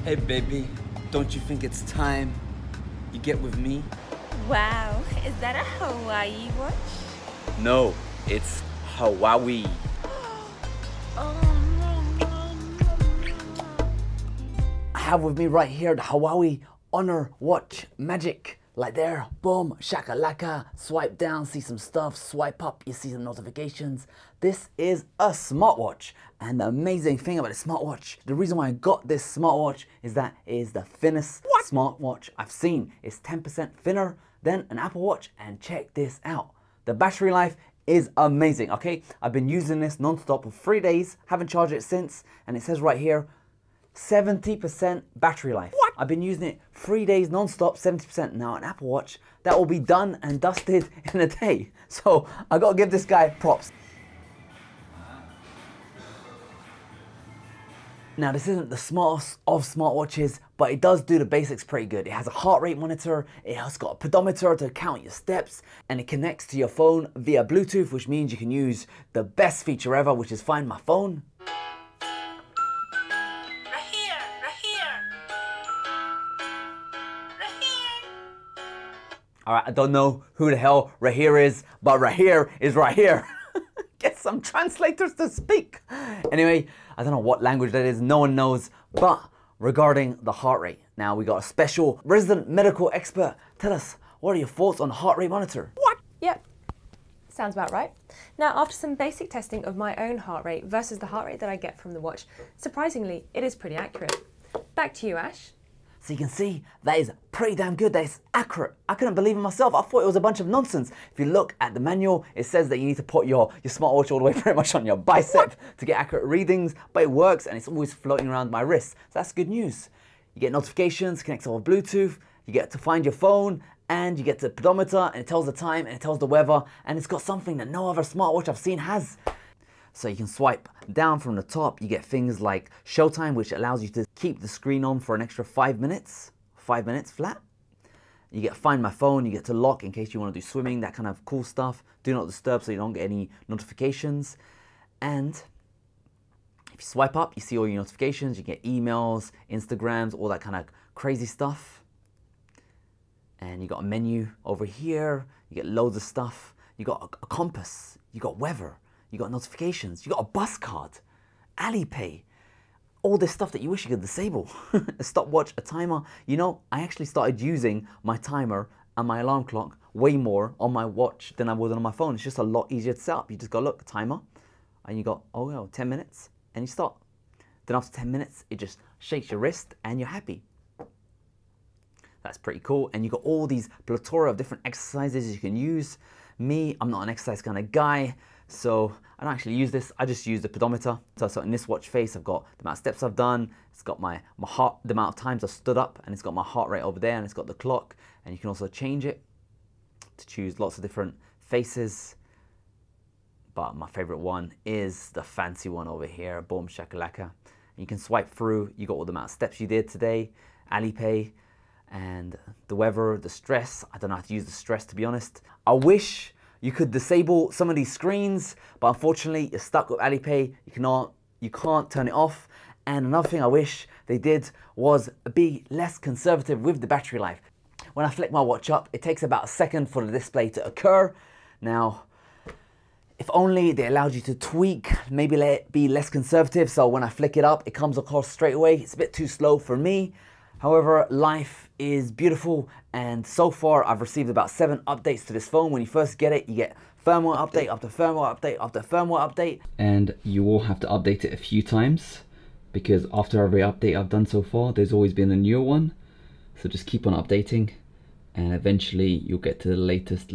Hey baby, don't you think it's time you get with me? Wow, is that a Hawaii watch? No, it's Huawei. I have with me right here the Huawei Honor Watch Magic. Like there, boom, shakalaka, swipe down, see some stuff, swipe up, you see some notifications. This is a smartwatch, and the amazing thing about a smartwatch, the reason why I got this smartwatch is that it is the thinnest smartwatch I've seen. It's 10% thinner than an Apple Watch, and check this out. The battery life is amazing, okay? I've been using this non-stop for 3 days, haven't charged it since, and it says right here, 70% battery life. What? I've been using it 3 days non-stop, 70%. Now an Apple Watch, that will be done and dusted in a day. So I gotta give this guy props. Now this isn't the smartest of smartwatches, but it does do the basics pretty good. It has a heart rate monitor, it has got a pedometer to count your steps, and it connects to your phone via Bluetooth, which means you can use the best feature ever, which is Find My Phone. Alright, I don't know who the hell Rahir is, but Rahir is right here. Get some translators to speak. Anyway, I don't know what language that is, no one knows, but regarding the heart rate. Now we got a special resident medical expert. Tell us, what are your thoughts on the heart rate monitor? What? Yep, sounds about right. Now, after some basic testing of my own heart rate versus the heart rate that I get from the watch, surprisingly, it is pretty accurate. Back to you, Ash. So you can see, that is pretty damn good, that is accurate. I couldn't believe it myself, I thought it was a bunch of nonsense. If you look at the manual, it says that you need to put your smartwatch all the way pretty much on your bicep to get accurate readings, but it works and it's always floating around my wrist. So that's good news. You get notifications, connects over Bluetooth, you get to find your phone, and you get the pedometer, and it tells the time, and it tells the weather, and it's got something that no other smartwatch I've seen has. So you can swipe down from the top, you get things like showtime, which allows you to keep the screen on for an extra 5 minutes flat. You get Find My Phone, you get to lock in case you want to do swimming, that kind of cool stuff. Do not disturb so you don't get any notifications. And if you swipe up, you see all your notifications, you get emails, Instagrams, all that kind of crazy stuff. And you got a menu over here, you get loads of stuff. You got a compass, you got weather. You got notifications, you got a bus card, Alipay, all this stuff that you wish you could disable. A stopwatch, a timer. You know, I actually started using my timer and my alarm clock way more on my watch than I would on my phone. It's just a lot easier to set up. You just go, look, timer, and you got, oh, well, 10 minutes, and you start. Then after 10 minutes, it just shakes your wrist and you're happy. That's pretty cool. And you got all these plethora of different exercises you can use. Me, I'm not an exercise kind of guy, so I don't actually use this. I just use the pedometer. So in this watch face, I've got the amount of steps I've done. It's got my heart, the amount of times I've stood up, and it's got my heart rate over there, and it's got the clock. And you can also change it to choose lots of different faces. But my favorite one is the fancy one over here, boom shakalaka. And you can swipe through. You got all the amount of steps you did today, Alipay, and the weather, the stress. I don't know how to use the stress, to be honest. I wish you could disable some of these screens, but unfortunately you're stuck with Alipay. You can't turn it off. And another thing I wish they did was be less conservative with the battery life. When I flick my watch up, it takes about a second for the display to occur. Now, if only they allowed you to tweak, maybe let it be less conservative, so when I flick it up, it comes across straight away. It's a bit too slow for me. However, life is beautiful, and so far I've received about 7 updates to this phone. When you first get it, you get firmware update after firmware update after firmware update. And you will have to update it a few times, because after every update I've done so far, there's always been a new one. So just keep on updating, and eventually you'll get to the latest.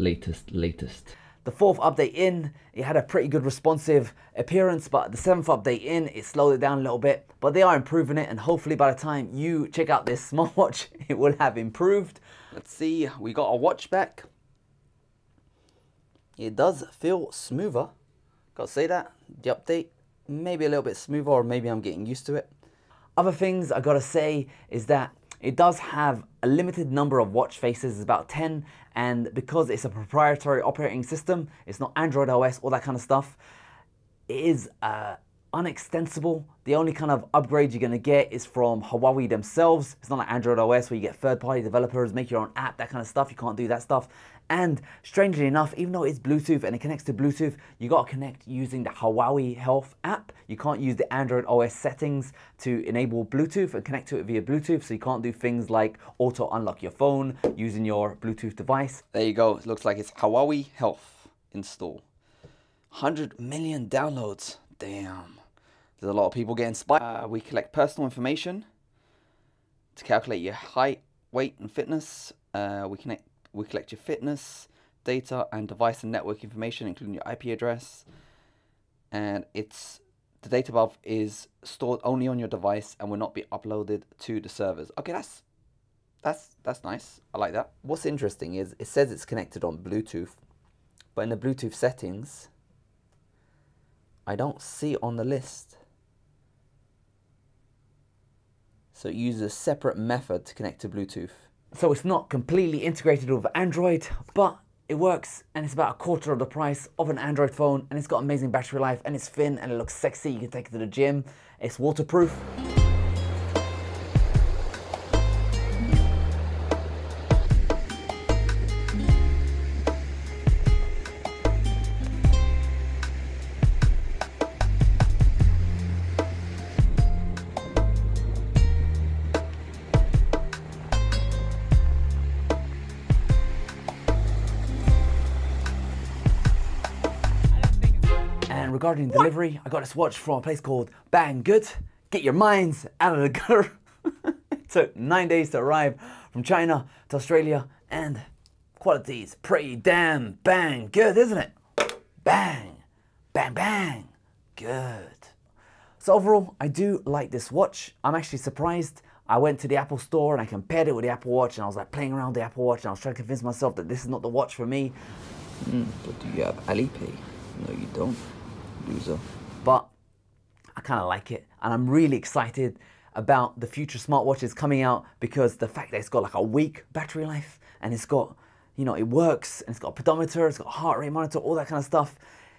The 4th update in, it had a pretty good responsive appearance, but the 7th update in, it slowed it down a little bit. But they are improving it, and hopefully by the time you check out this smartwatch, it will have improved. Let's see, we got our watch back. It does feel smoother, gotta say that. The update, maybe a little bit smoother, or maybe I'm getting used to it. Other things I gotta say is that it does have a limited number of watch faces, it's about 10, and because it's a proprietary operating system, it's not Android OS, all that kind of stuff, it is unextensible. The only kind of upgrade you're going to get is from Huawei themselves. It's not like Android OS where you get third-party developers, make your own app, that kind of stuff. You can't do that stuff. And strangely enough, even though it's Bluetooth and it connects to Bluetooth, you got to connect using the Huawei Health app. You can't use the Android OS settings to enable Bluetooth and connect to it via Bluetooth. So you can't do things like auto unlock your phone using your Bluetooth device. There you go. It looks like it's Huawei Health install. 100 million downloads. Damn. There's a lot of people getting spiked. We collect personal information to calculate your height, weight, and fitness. We collect your fitness data and device and network information, including your IP address. And the data above is stored only on your device and will not be uploaded to the servers. Okay, that's nice. I like that. What's interesting is it says it's connected on Bluetooth, but in the Bluetooth settings, I don't see it on the list. So it uses a separate method to connect to Bluetooth. So it's not completely integrated with Android, but it works, and it's about a quarter of the price of an Android phone, and it's got amazing battery life, and it's thin, and it looks sexy. You can take it to the gym. It's waterproof. And regarding delivery, I got this watch from a place called Banggood. Get your minds out of the gutter. It took 9 days to arrive from China to Australia, and quality is pretty damn bang good, isn't it? Bang, bang, bang, good. So overall, I do like this watch. I'm actually surprised. I went to the Apple store and I compared it with the Apple Watch, and I was like playing around with the Apple Watch, and I was trying to convince myself that this is not the watch for me. But do you have Alipay? No, you don't, loser. But I kind of like it, and I'm really excited about the future smartwatches coming out, because the fact that it's got like a week battery life, and it's got, you know, it works, and it's got a pedometer, it's got a heart rate monitor, all that kind of stuff.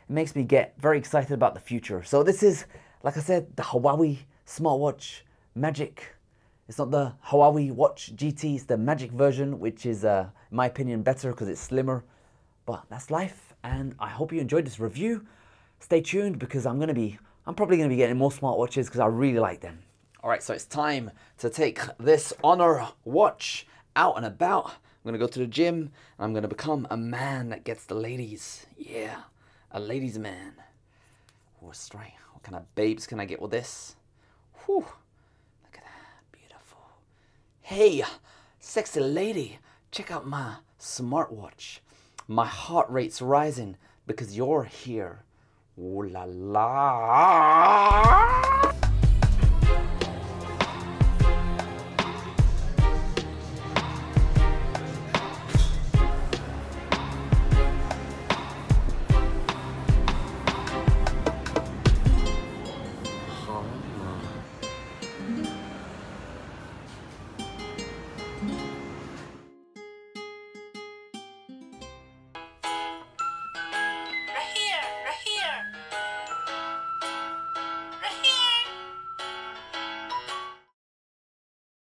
It makes me get very excited about the future. So this is, like I said, the Huawei smartwatch Magic. It's not the Huawei Watch GT, it's the Magic version, which is, in my opinion, better because it's slimmer. But that's life, and I hope you enjoyed this review. Stay tuned, because I'm probably going to be getting more smartwatches because I really like them. All right, so it's time to take this Honor Watch out and about. I'm going to go to the gym, and I'm going to become a man that gets the ladies. Yeah, a ladies' man. What's right? What kind of babes can I get with this? Whew, look at that, beautiful. Hey, sexy lady, check out my smartwatch. My heart rate's rising because you're here. Ooh la la.